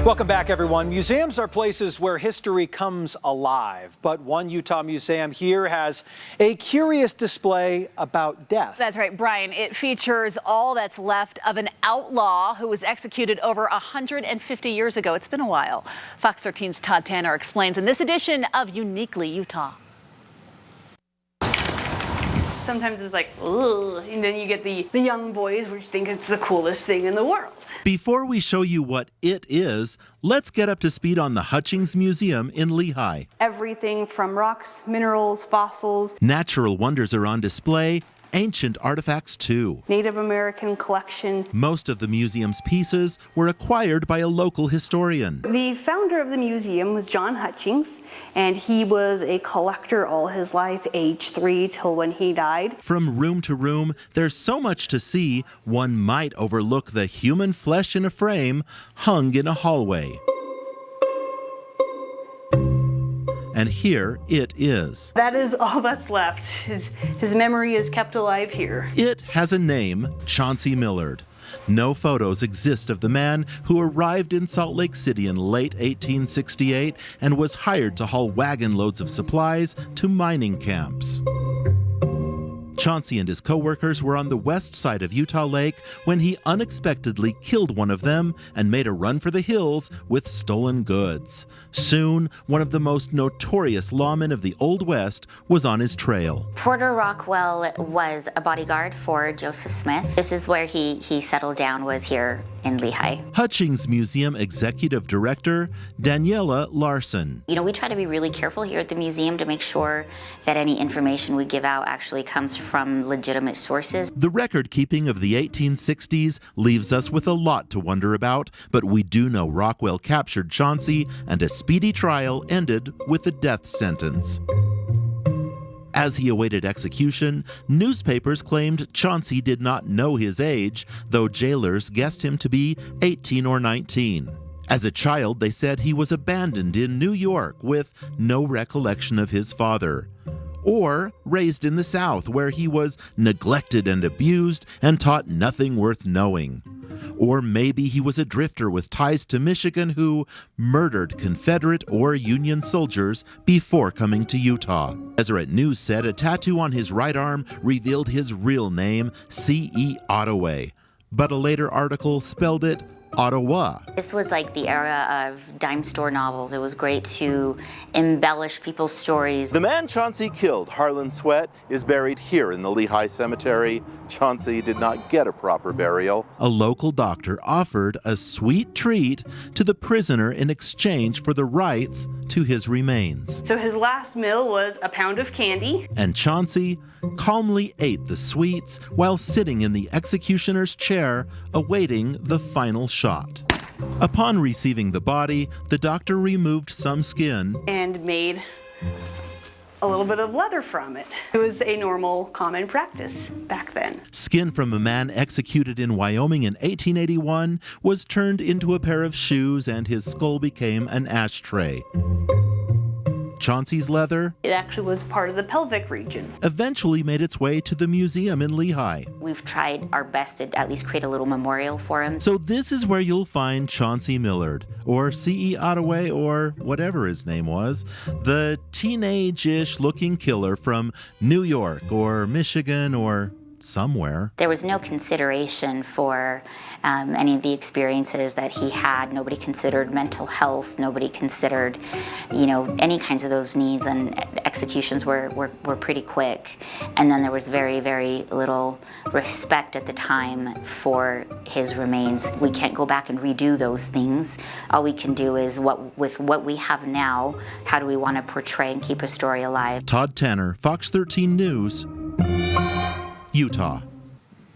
Welcome back, everyone. Museums are places where history comes alive, but one Utah museum here has a curious display about death. That's right, Brian. It features all that's left of an outlaw who was executed over 150 years ago. It's been a while. Fox 13's Todd Tanner explains in this edition of Uniquely Utah. Sometimes it's like, ugh, and then you get the young boys, which think it's the coolest thing in the world. Before we show you what it is, let's get up to speed on the Hutchings Museum in Lehi. Everything from rocks, minerals, fossils. Natural wonders are on display, ancient artifacts too. Native American collection. Most of the museum's pieces were acquired by a local historian. The founder of the museum was John Hutchings, and he was a collector all his life, age 3 till when he died. From room to room, there's so much to see, one might overlook the human flesh in a frame hung in a hallway. And here it is. That is all that's left. His memory is kept alive here. It has a name, Chauncey Millard. No photos exist of the man who arrived in Salt Lake City in late 1868 and was hired to haul wagon loads of supplies to mining camps. Chauncey and his co-workers were on the west side of Utah Lake when he unexpectedly killed one of them and made a run for the hills with stolen goods. Soon, one of the most notorious lawmen of the Old West was on his trail. Porter Rockwell was a bodyguard for Joseph Smith. This is where he settled down, was here in Lehi. Hutchings Museum Executive Director Daniela Larson. You know, we try to be really careful here at the museum to make sure that any information we give out actually comes from legitimate sources. The record keeping of the 1860s leaves us with a lot to wonder about, but we do know Rockwell captured Chauncey and a speedy trial ended with a death sentence. As he awaited execution, newspapers claimed Chauncey did not know his age, though jailers guessed him to be 18 or 19. As a child, they said he was abandoned in New York with no recollection of his father. Or raised in the South, where he was neglected and abused and taught nothing worth knowing. Or maybe he was a drifter with ties to Michigan who murdered Confederate or Union soldiers before coming to Utah. Deseret News said a tattoo on his right arm revealed his real name, C.E. Ottaway, but a later article spelled it Ottawa. This was like the era of dime store novels. It was great to embellish people's stories. The man Chauncey killed, Harlan Sweat, is buried here in the Lehi Cemetery. Chauncey did not get a proper burial. A local doctor offered a sweet treat to the prisoner in exchange for the rights to his remains. So his last meal was a pound of candy. And Chauncey calmly ate the sweets while sitting in the executioner's chair awaiting the final shot. Upon receiving the body, the doctor removed some skin And made a little bit of leather from it. It was a normal, common practice back then. Skin from a man executed in Wyoming in 1881 was turned into a pair of shoes and his skull became an ashtray. Chauncey's leather It actually was part of the pelvic region. eventually made its way to the museum in Lehi. We've tried our best to at least create a little memorial for him. So this is where you'll find Chauncey Millard, or C.E. Ottaway, or whatever his name was, the teenage-ish looking killer from New York or Michigan or somewhere. There was no consideration for any of the experiences that he had. Nobody considered mental health. Nobody considered, any kinds of those needs, and executions were pretty quick. And then there was very, very little respect at the time for his remains. We can't go back and redo those things. All we can do is, with what we have now, how do we want to portray and keep a story alive? Todd Tanner, Fox 13 News, Utah.